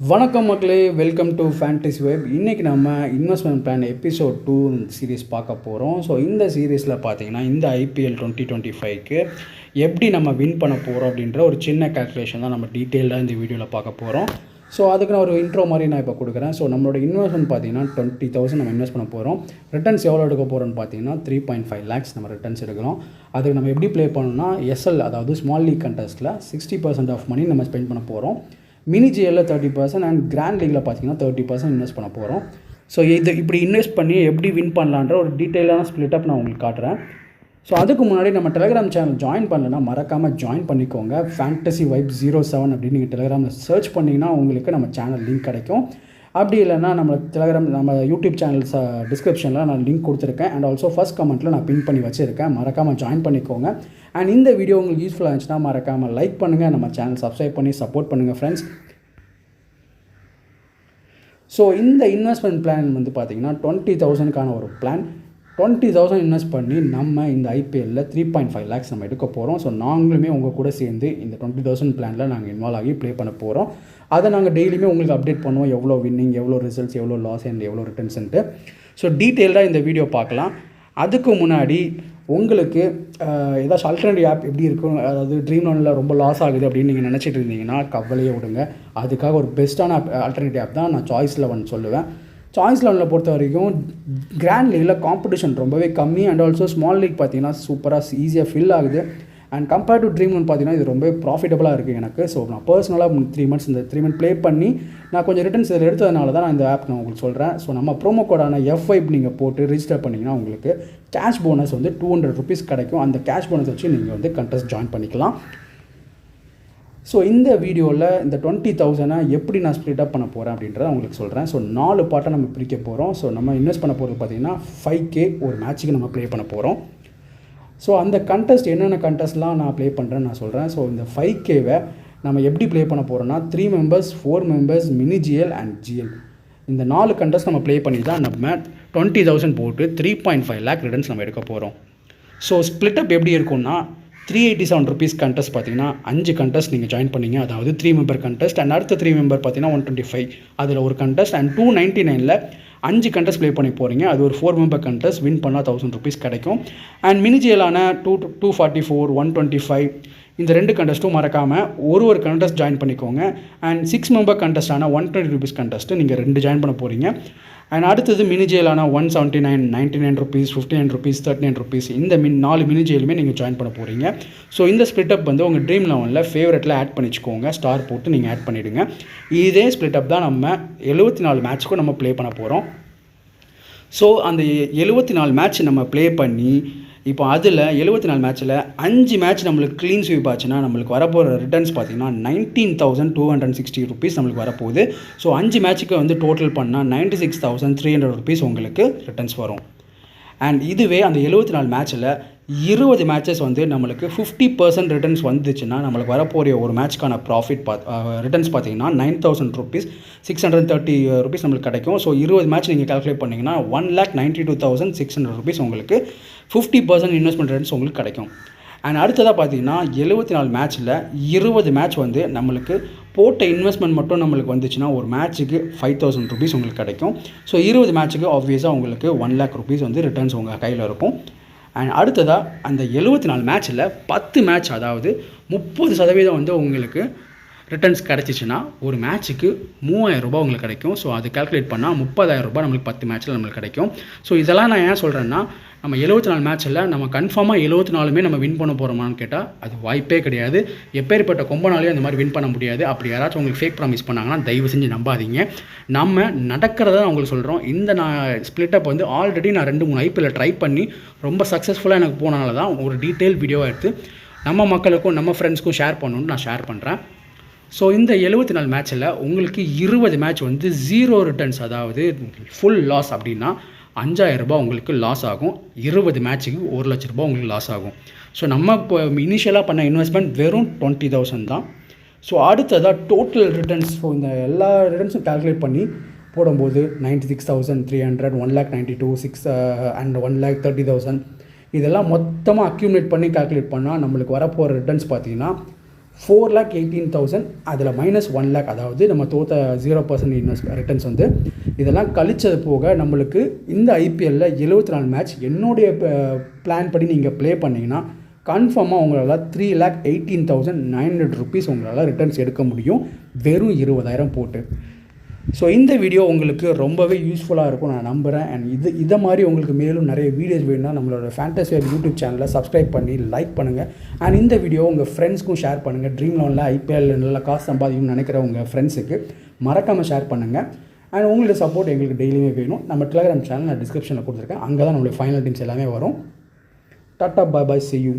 வணக்கம் மக்களே, welcome to fantasy web. இன்றைக்கி நம்ம இன்வெஸ்ட்மெண்ட் பிளான் எபிசோட் 2 சீரீஸ் பார்க்க போகிறோம். ஸோ இந்த சீரீஸில் பார்த்தீங்கன்னா இந்த ஐபிஎல் 2025க்கு எப்படி நம்ம வின் பண்ண போகிறோம் அப்படின்ற ஒரு சின்ன கேல்குலேஷன் தான் நம்ம டீட்டெயிலாக இந்த வீடியோவில் பார்க்க போகிறோம். ஸோ அதுக்கு நான் ஒரு இன்ட்ரோ மாதிரி நான் இப்போ கொடுக்குறேன். ஸோ நம்மளோட இன்வெஸ்ட்மெண்ட் பார்த்தீங்கன்னா 20,000 நம்ம இன்வெஸ்ட் பண்ண போகிறோம். ரிட்டர்ன்ஸ் எவ்வளோ எடுக்க போகிறோன்னு பார்த்தீங்கன்னா 3.5 lakhs நம்ம ரிட்டர்ன்ஸ் எடுக்கிறோம். அதுக்கு நம்ம எப்படி ப்ளே பண்ணணும்னா எஸ்எல், அதாவது ஸ்மால் லீக் கண்டஸ்ட்டில் 60% ஆஃப் மணி நம்ம ஸ்பெண்ட் பண்ண போகிறோம். மினி ஜிஎல்லில் 30% அண்ட் கிராண்ட் லீகில் பார்த்தீங்கன்னா 30% இன்வெஸ்ட் பண்ண போகிறோம். ஸோ இப்படி இன்வெஸ்ட் பண்ணி எப்படி வின் பண்ணலான்ற ஒரு டீட்டெயிலான ஸ்ப்ளிட்டப் நான் உங்களுக்கு காட்டுறேன். ஸோ அதுக்கு முன்னாடி நம்ம டெலிகிராம் சேனல் ஜாயின் பண்ணலைன்னா மறக்காமல் ஜாயின் பண்ணிக்கோங்க. ஃபேண்டசி வைப் 07 அப்படின்னு நீங்கள் டெலிகிராமில் சர்ச் பண்ணிங்கன்னா உங்களுக்கு நம்ம சேனல் லிங்க் கிடைக்கும். அப்படி இல்லைன்னா நம்ம யூடியூப் சேனல்ஸ் டிஸ்கிரிப்ஷனில் நான் லிங்க் கொடுத்துருக்கேன். அண்ட் ஆல்சோ ஃபஸ்ட் கமெண்ட்டில் நான் பின் பண்ணி வச்சுருக்கேன். மறக்காமல் ஜாயின் பண்ணிக்கோங்க. அண்ட் இந்த வீடியோ உங்களுக்கு யூஸ்ஃபுல்லாக இருந்துச்சுன்னா மறக்காமல் லைக் பண்ணுங்கள், நம்ம சேனல் சப்ஸ்கிரைப் பண்ணி சப்போர்ட் பண்ணுங்கள் ஃப்ரெண்ட்ஸ். ஸோ இந்த இன்வெஸ்ட்மெண்ட் பிளான் வந்து பார்த்திங்கன்னா 20,000க்கான ஒரு பிளான். 20,000 இன்வெஸ்ட் பண்ணி நம்ம இந்த ஐபிஎல்லில் 3.5 lakhs நம்ம எடுக்க போகிறோம். ஸோ நாங்களுமே உங்கள் கூட சேர்ந்து இந்த 20,000 பிளானில் நாங்கள் இன்வால்வ் ஆகி ப்ளே பண்ண போகிறோம். அதை நாங்கள் டெய்லியுமே உங்களுக்கு அப்டேட் பண்ணுவோம், எவ்வளோ வின்னிங், எவ்வளோ ரிசல்ட்ஸ், எவ்வளோ லாஸ் அண்ட் எவ்வளோ ரிட்டர்ன்ஸ்ன்ட்டு. ஸோ டீட்டெயில்டாக இந்த வீடியோ பார்க்கலாம். அதுக்கு முன்னாடி உங்களுக்கு ஏதாச்சும் ஆல்டர்னேட்டிவ் ஆப் எப்படி இருக்கும், அதாவது ட்ரீம் லோனில் ரொம்ப லாஸ் ஆகுது அப்படின்னு நீங்கள் நினச்சிட்டு இருந்தீங்கன்னா கவலையே விடுங்க. அதுக்காக ஒரு பெஸ்ட்டான ஆல்டர்னேட்டிவ் ஆப் தான் நான் சாய்ஸ் 11 சொல்லுவேன். சாய்ஸ் 11 பொறுத்த வரைக்கும் கிராண்ட் லீகில் காம்படிஷன் ரொம்பவே கம்மி அண்ட் ஆல்சோ ஸ்மால் லீக் பார்த்தீங்கன்னா சூப்பராக ஈஸியாக ஃபில் ஆகுது. And compared to dream loan பார்த்தீங்கன்னா இது ரொம்ப ப்ராஃபிட்டபுளாக இருக்குது எனக்கு. ஸோ நான் பர்சனலாக 3 months இந்த 3 month ப்ளே பண்ணி நான் கொஞ்சம் ரிட்டர்ன்ஸ் இதில் எடுத்ததுனால தான் நான் இந்த ஆப் நான் உங்களுக்கு சொல்கிறேன். ஸோ நம்ம ப்ரோமோ கோடான F5 நீங்கள் போட்டு ரிஜிஸ்டர் பண்ணிங்கன்னா உங்களுக்கு கேஷ் போனஸ் வந்து 200 rupees கிடைக்கும். அந்த கேஷ் போனஸ் வச்சு நீங்கள் வந்து கண்டெஸ்ட் ஜாயின் பண்ணிக்கலாம். ஸோ இந்த வீடியோவில் இந்த 20,000 எப்படி நான் ஸ்ப்ளிட் அப் பண்ண போகிறேன் அப்படின்றத உங்களுக்கு சொல்கிறேன். ஸோ 4 பார்ட்டாக நம்ம பிரிக்க போகிறோம். ஸோ நம்ம இன்வெஸ்ட் பண்ண போகிறது பார்த்திங்கன்னா 5K ஒரு மேட்ச்சுக்கு நம்ம ப்ளே பண்ண போகிறோம். ஸோ அந்த கண்டெஸ்ட் என்னென்ன கண்டெஸ்ட்லாம் நான் ப்ளே பண்ணுறேன்னு நான் சொல்கிறேன். ஸோ இந்த 5Kவை நம்ம எப்படி ப்ளே பண்ண போகிறோன்னா 3 members, 4 members, mini GL and GL, இந்த 4 கண்டெஸ்ட் நம்ம ப்ளே பண்ணி தான் நம்ம 20,000 போட்டு 3.5 lakh ரிட்டர்ன்ஸ் நம்ம எடுக்க போகிறோம். ஸோ ஸ்ப்ளிட் அப் எப்படி இருக்கும்னா 387 rupees கண்டெஸ்ட் பார்த்தீங்கன்னா 5 கண்டெஸ்ட் நீங்கள் ஜாயின் பண்ணிங்க, அதாவது 3 member கண்டெஸ்ட். அண்ட் அடுத்த 3 member பார்த்தீங்கன்னா 125, அதில் ஒரு கண்டெஸ்ட். அண்ட் 299ல் 5 கண்டெஸ்ட் ப்ளே பண்ணி போகிறீங்க, அது ஒரு 4 member கண்டெஸ்ட். வின் பண்ணால் 1000 rupees கிடைக்கும். அண்ட் மினிஜியலான 244, 125 இந்த 2 கண்டெஸ்ட்டும் மறக்காமல் ஒரு கண்டெஸ்ட் ஜாயின் பண்ணிக்கோங்க. அண்ட் 6 member கண்டெஸ்டான 120 rupees கண்டெஸ்ட்டு நீங்கள் 2 ஜாயின் பண்ண போகிறீங்க. அண்ட் அடுத்தது மினிஜியலான 179, 99 rupees, 59 rupees, 39 rupees இந்த 4 மினிஜியலுமே நீங்கள் ஜாயின் பண்ண போகிறீங்க. ஸோ இந்த ஸ்ப்ளிட்டப் வந்து உங்கள் ட்ரீம் லெவனில் ஃபேவரட்டில் ஆட் பண்ணிச்சுக்கோங்க, ஸ்டார் போட்டு நீங்கள் ஆட் பண்ணிவிடுங்க. இதே ஸ்ப்ளிட்டப் தான் நம்ம 74 மேட்ச்சுக்கும் நம்ம ப்ளே பண்ண போகிறோம். ஸோ அந்த 74 மேட்ச் நம்ம ப்ளே பண்ணி இப்போ அதில் 74 மேட்ச்சில் 5 மேட்ச் நம்மளுக்கு க்ளீன் ஸ்வீப் ஆச்சுன்னா நம்மளுக்கு வரப்போகிற ரிட்டர்ன்ஸ் பார்த்திங்கன்னா 19,260 rupees நம்மளுக்கு வரப்போகுது. ஸோ 5 மேட்ச்சுக்கு வந்து டோட்டல் பண்ணால் 96,300 rupees உங்களுக்கு ரிட்டர்ன்ஸ் வரும். அண்ட் இதுவே அந்த 74 மேட்ச்சில் 20 மேட்சஸ் வந்து நம்மளுக்கு 50% ரிட்டர்ன்ஸ் வந்துச்சுன்னா நம்மளுக்கு வரப்போகிற ஒரு மேட்ச்க்கான ப்ராஃபிட் ரிட்டர்ன்ஸ் பார்த்தீங்கன்னா 9,000 rupees, 630 rupees நம்மளுக்கு கிடைக்கும். ஸோ 20 மேட்ச் நீங்கள் கால்குலேட் பண்ணிங்கன்னா 1,92,600 rupees உங்களுக்கு 50% இன்வெஸ்ட்மெண்ட் ரிட்டர்ன்ஸ் உங்களுக்கு கிடைக்கும். அண்ட் அடுத்ததாக பார்த்தீங்கன்னா 74 மேட்ச்சில் 20 மேட்ச் வந்து நம்மளுக்கு போட்ட இன்வெஸ்ட்மெண்ட் மட்டும் நம்மளுக்கு வந்துச்சுன்னா ஒரு மேட்ச்சுக்கு 5,000 rupees உங்களுக்கு கிடைக்கும். ஸோ 20 மேட்ச்சுக்கு ஆப்வியஸாக உங்களுக்கு 1,00,000 rupees வந்து ரிட்டர்ன்ஸ் உங்கள் கையில் இருக்கும். அண்ட் அடுத்ததாக அந்த 74 மேட்ச்சில் 10 மேட்ச், அதாவது 30% வந்து உங்களுக்கு ரிட்டர்ன்ஸ் கிடச்சிச்சின்னா ஒரு மேட்ச்சுக்கு 3,000 ரூபாய் உங்களுக்கு கிடைக்கும். ஸோ அது கால்குலேட் பண்ணால் 30,000 ரூபாய் நம்மளுக்கு 10 மேட்ச்சில் நம்மளுக்கு கிடைக்கும். ஸோ இதெல்லாம் நான் ஏன் சொல்கிறேன்னா நம்ம 74 மேட்ச்சில் நம்ம கன்ஃபார்மாக 74மே நம்ம வின் பண்ண போகிறோமான்னு கேட்டால் அது வாய்ப்பே கிடையாது. எப்பேற்பட்ட கொம்பனாலையும் அந்த மாதிரி வின் பண்ண முடியாது. அப்படி யாராச்சும் உங்களுக்கு ஃபேக் ப்ராமிஸ் பண்ணாங்கன்னா தயவு செஞ்சு நம்பாதீங்க. நம்ம நடக்கிறத உங்களுக்கு சொல்கிறோம். இந்த நான் ஸ்ப்ளிட்டப் வந்து ஆல்ரெடி நான் 2-3 ஐபிஎல்ல ட்ரை பண்ணி ரொம்ப சக்ஸஸ்ஃபுல்லாக எனக்கு போனால தான் ஒரு டீட்டெயில் வீடியோவாக எடுத்து நம்ம மக்களுக்கும் நம்ம ஃப்ரெண்ட்ஸ்க்கும் ஷேர் பண்ணணுன்னு நான் ஷேர் பண்ணுறேன். ஸோ இந்த 74 மேட்ச்சில் உங்களுக்கு 20 மேட்ச் வந்து 0 ரிட்டர்ன்ஸ், அதாவது ஃபுல் லாஸ் அப்படின்னா 5,000 ரூபாய் உங்களுக்கு லாஸ் ஆகும். 20 மேட்ச்சுக்கு 1,00,000 ரூபாய் உங்களுக்கு லாஸ் ஆகும். ஸோ நம்ம இப்போ இனிஷியலாக பண்ண இன்வெஸ்ட்மெண்ட் வெறும் 20,000 தான். ஸோ அடுத்ததாக டோட்டல் ரிட்டர்ன்ஸ் இந்த எல்லா ரிட்டர்ன்ஸும் கால்குலேட் பண்ணி போடும்போது 96,300, 1,92,600 அண்ட் 1,30,000 இதெல்லாம் மொத்தமாக அக்யூமுலேட் பண்ணி கால்குலேட் பண்ணால் நம்மளுக்கு வரப்போகிற ரிட்டர்ன்ஸ் பார்த்திங்கன்னா 4,18,000 அதில் -1 lakh, அதாவது நம்ம தோற்ற 0% ரிட்டர்ன்ஸ் வந்து இதெல்லாம் கழிச்சது போக நம்மளுக்கு இந்த ஐபிஎல்லில் 74 மேட்ச் என்னுடைய பிளான் படி நீங்கள் ப்ளே பண்ணிங்கன்னா கன்ஃபார்மாக உங்களால் 3,18,900 rupees உங்களால் ரிட்டர்ன்ஸ் எடுக்க முடியும் வெறும் 20,000 போட்டு. ஸோ இந்த வீடியோ உங்களுக்கு ரொம்பவே யூஸ்ஃபுல்லாக இருக்கும் நான் நம்புகிறேன். அண்ட் இதை மாதிரி உங்களுக்கு மேலும் நிறைய வீடியோஸ் வேணும்னா நம்மளோட ஃபேண்டசி வேர்ல்ட் யூடியூப் சேனலை சப்ஸ்கிரைப் பண்ணி லைக் பண்ணுங்கள். அண்ட் இந்த வீடியோ உங்கள் ஃப்ரெண்ட்ஸ்க்கும் ஷேர் பண்ணுங்கள். ட்ரீம் லோனில் ஐபிஎல் நல்லா காசு சம்பாதிக்கணும்னு நினைக்கிற உங்கள் ஃப்ரெண்ட்ஸுக்கு மறக்காமல் ஷேர் பண்ணுங்கள். அண்ட் உங்களோட சப்போர்ட் எங்களுக்கு டெய்லியுமே வேணும். நம்ம டெலிகிராம் சேனல் நான் டிஸ்கிரிப்ஷனில் கொடுத்துருக்கேன். அங்கே தான் நம்மளுடைய ஃபைனல் டீம்ஸ் எல்லாமே வரும். Tata, bye bye, see you.